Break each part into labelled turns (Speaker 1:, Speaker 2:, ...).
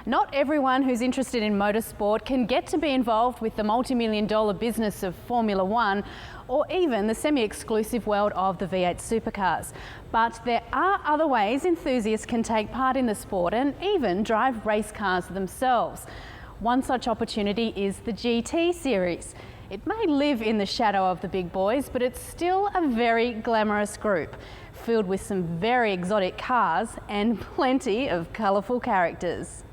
Speaker 1: Not everyone who's interested in motorsport can get to be involved with the multi-million-dollar business of Formula One or even the semi-exclusive world of the V8 supercars. But there are other ways enthusiasts can take part in the sport and even drive race cars themselves. One such opportunity is the GT series. It may live in the shadow of the big boys, but it's still a very glamorous group, filled with some very exotic cars and plenty of colourful characters.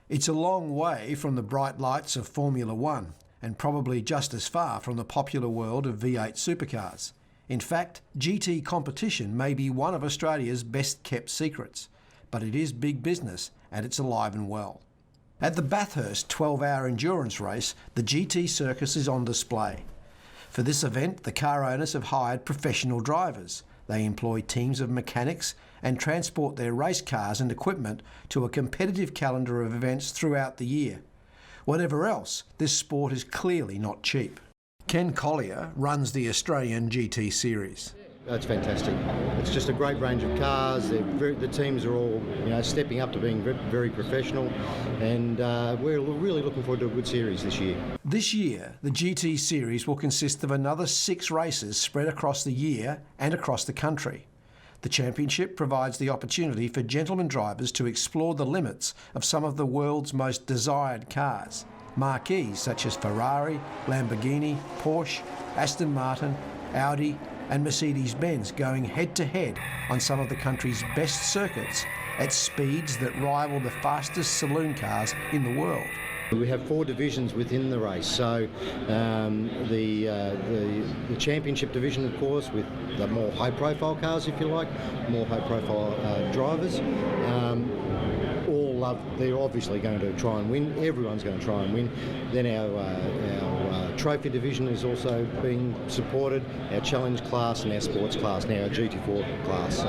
Speaker 2: It's a long way from the bright lights of Formula One and probably just as far from the popular world of V8 supercars. In fact, GT competition may be one of Australia's best kept secrets, but it is big business and it's alive and well. At the Bathurst 12-hour endurance race, the GT circus is on display. For this event, the car owners have hired professional drivers. They employ teams of mechanics and transport their race cars and equipment to a competitive calendar of events throughout the year. Whatever else, this sport is clearly not cheap. Ken Collier runs the Australian GT series.
Speaker 3: It's fantastic. It's just a great range of cars. The teams are all, stepping up to being very professional, and we're really looking forward to a good series this year.
Speaker 2: This year, the GT series will consist of another 6 races spread across the year and across the country. The championship provides the opportunity for gentlemen drivers to explore the limits of some of the world's most desired cars. Marquees such as Ferrari, Lamborghini, Porsche, Aston Martin, Audi and Mercedes-Benz going head-to-head on some of the country's best circuits at speeds that rival the fastest saloon cars in the world.
Speaker 3: We have 4 divisions within the race, so the championship division, of course, with the more high-profile cars, if you like, more high-profile drivers. They're obviously going to try and win. Everyone's going to try and win. Then our trophy division is also being supported, our challenge class and our sports class, now our GT4 class.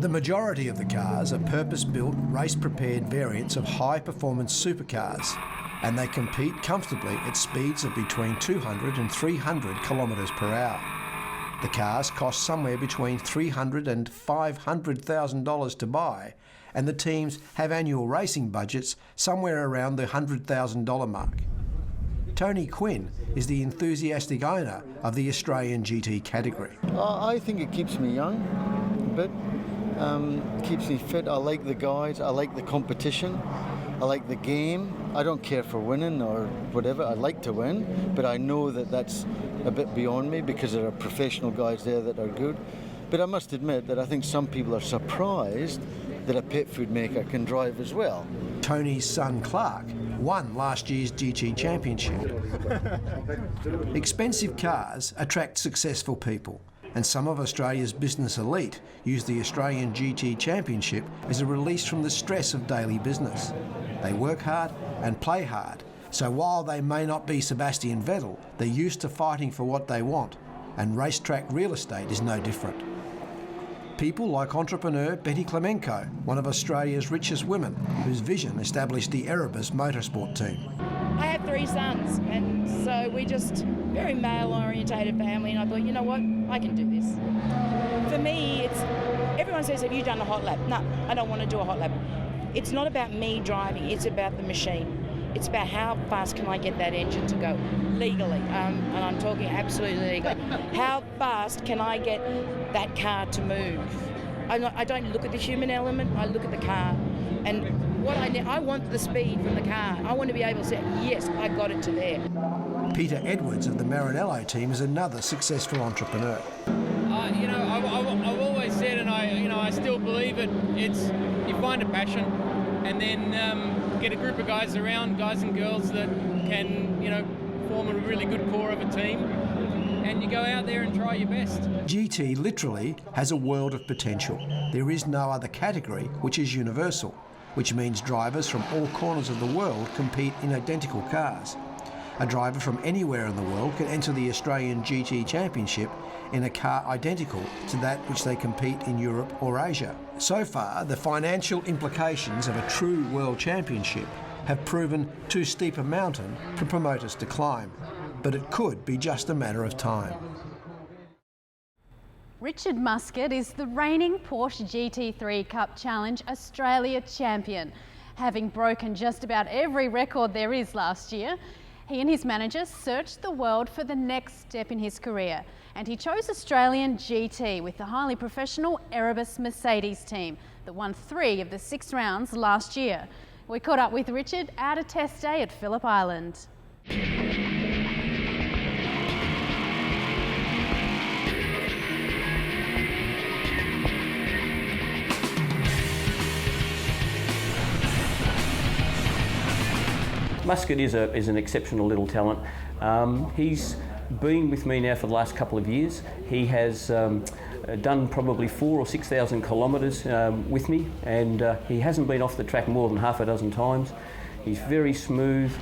Speaker 2: The majority of the cars are purpose-built, race-prepared variants of high-performance supercars, and they compete comfortably at speeds of between 200 and 300 kilometres per hour. The cars cost somewhere between $300,000 and $500,000 to buy, and the teams have annual racing budgets somewhere around the $100,000 mark. Tony Quinn is the enthusiastic owner of the Australian GT category.
Speaker 4: I think it keeps me young a bit, keeps me fit. I like the guys, I like the competition, I like the game. I don't care for winning or whatever. I like to win, but I know that that's a bit beyond me because there are professional guys there that are good. But I must admit that I think some people are surprised that a pet food maker can drive as well.
Speaker 2: Tony's son Clark won last year's GT championship. Expensive cars attract successful people, and some of Australia's business elite use the Australian GT championship as a release from the stress of daily business. They work hard and play hard, so while they may not be Sebastian Vettel, they're used to fighting for what they want, and racetrack real estate is no different. People like entrepreneur Betty Clemenco, one of Australia's richest women, whose vision established the Erebus motorsport team.
Speaker 5: I have 3 sons, and so we're just very male-orientated family, and I thought, you know what, I can do this. For me, everyone says, have you done a hot lap? No, I don't want to do a hot lap. It's not about me driving, it's about the machine. It's about how fast can I get that engine to go legally, and I'm talking absolutely legally. How fast can I get that car to move? I don't look at the human element, I look at the car. And what I want the speed from the car. I want to be able to say, yes, I got it to there.
Speaker 2: Peter Edwards of the Maranello team is another successful entrepreneur.
Speaker 6: I've always said, and I still believe it, it's you find a passion and then get a group of guys around, guys and girls that can, form a really good core of a team, and you go out there and try your best.
Speaker 2: GT literally has a world of potential. There is no other category which is universal, which means drivers from all corners of the world compete in identical cars. A driver from anywhere in the world can enter the Australian GT Championship in a car identical to that which they compete in Europe or Asia. So far, the financial implications of a true World Championship have proven too steep a mountain for promoters to climb, but it could be just a matter of time.
Speaker 1: Richard Muscat is the reigning Porsche GT3 Cup Challenge Australia champion. Having broken just about every record there is last year, he and his manager searched the world for the next step in his career, and he chose Australian GT with the highly professional Erebus Mercedes team that won 3 of the 6 rounds last year. We caught up with Richard at a test day at Phillip Island.
Speaker 7: Muscat is an exceptional little talent. He's been with me now for the last couple of years. He has done probably 4,000 or 6,000 kilometres with me, and he hasn't been off the track more than half a dozen times. He's very smooth,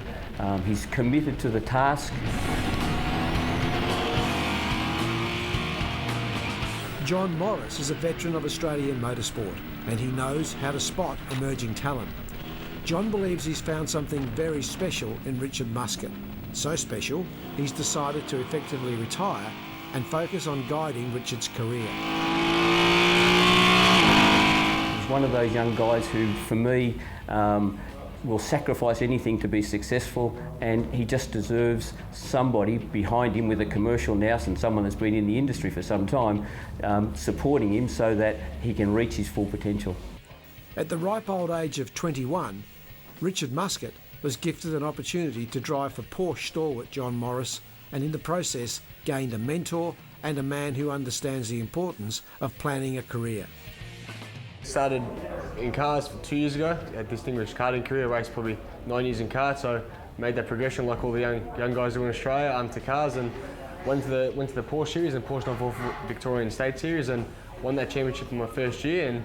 Speaker 7: he's committed to the task.
Speaker 2: John Morris is a veteran of Australian motorsport, and he knows how to spot emerging talent. John believes he's found something very special in Richard Muscat. So special, he's decided to effectively retire and focus on guiding Richard's career.
Speaker 7: He's one of those young guys who, for me, will sacrifice anything to be successful, and he just deserves somebody behind him with a commercial nous and someone that's been in the industry for some time, supporting him so that he can reach his full potential.
Speaker 2: At the ripe old age of 21, Richard Muscat was gifted an opportunity to drive for Porsche stalwart John Morris, and in the process gained a mentor and a man who understands the importance of planning a career.
Speaker 8: Started in cars 2 years ago, a distinguished karting career, raced probably 9 years in karts, so made that progression like all the young guys do in Australia to cars, and went to the Porsche series and Porsche 944 Victorian State Series, and won that championship in my first year, and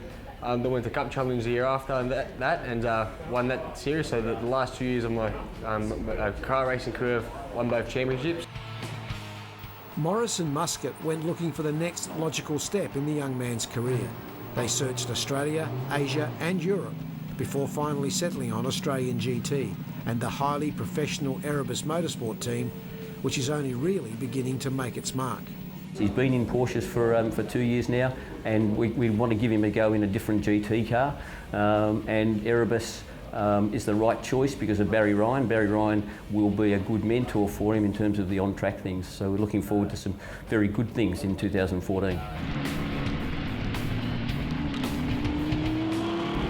Speaker 8: then went to Cup Challenge the year after and won that series. So the last 2 years of my car racing career, I've won both championships.
Speaker 2: Morris and Muscat went looking for the next logical step in the young man's career. They searched Australia, Asia and Europe before finally settling on Australian GT and the highly professional Erebus Motorsport team, which is only really beginning to make its mark.
Speaker 7: He's been in Porsches for 2 years now, and we want to give him a go in a different GT car, and Erebus is the right choice because of Barry Ryan. Barry Ryan will be a good mentor for him in terms of the on-track things, so we're looking forward to some very good things in 2014.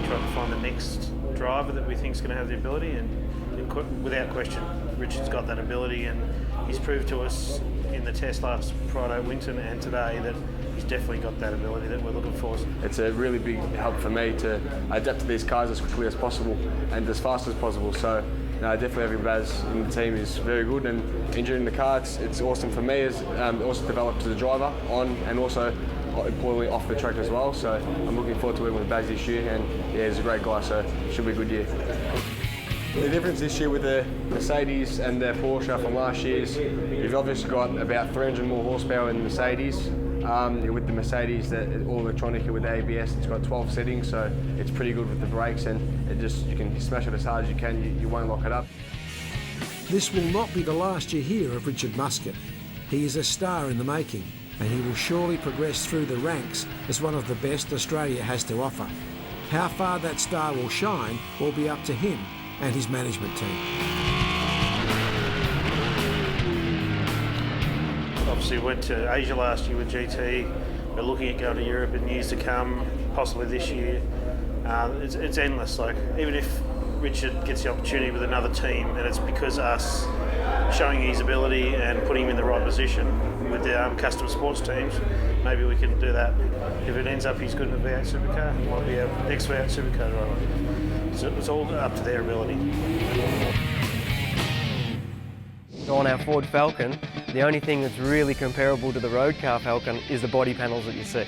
Speaker 9: Try to find the next driver that we think is going to have the ability, and without question, Richard's got that ability, and he's proved to us in the test last Friday, Winton, and today that he's definitely got that ability that we're looking for.
Speaker 8: It's a really big help for me to adapt to these cars as quickly as possible and as fast as possible. So definitely having Baz in the team is very good, and enjoying the car, it's awesome for me. As also developed as a driver on and also importantly off the track as well. So I'm looking forward to working with Baz this year, and yeah, he's a great guy, so it should be a good year. The difference this year with the Mercedes and the Porsche from last year's, you've obviously got about 300 more horsepower in the Mercedes. With the Mercedes, all electronic with the ABS, it's got 12 settings, so it's pretty good with the brakes, and you can smash it as hard as you can, you won't lock it up.
Speaker 2: This will not be the last you hear of Richard Muscat. He is a star in the making, and he will surely progress through the ranks as one of the best Australia has to offer. How far that star will shine will be up to him and his management team.
Speaker 9: Obviously went to Asia last year with GT. We're looking at going to Europe in years to come, possibly this year. It's endless. Like, even if Richard gets the opportunity with another team, and it's because us showing his ability and putting him in the right position with the custom sports teams, maybe we can do that. If it ends up he's good in a V8 supercar, he might be our next V8 supercar driver. So it's all up to their ability.
Speaker 10: On our Ford Falcon, the only thing that's really comparable to the road car Falcon is the body panels that you see.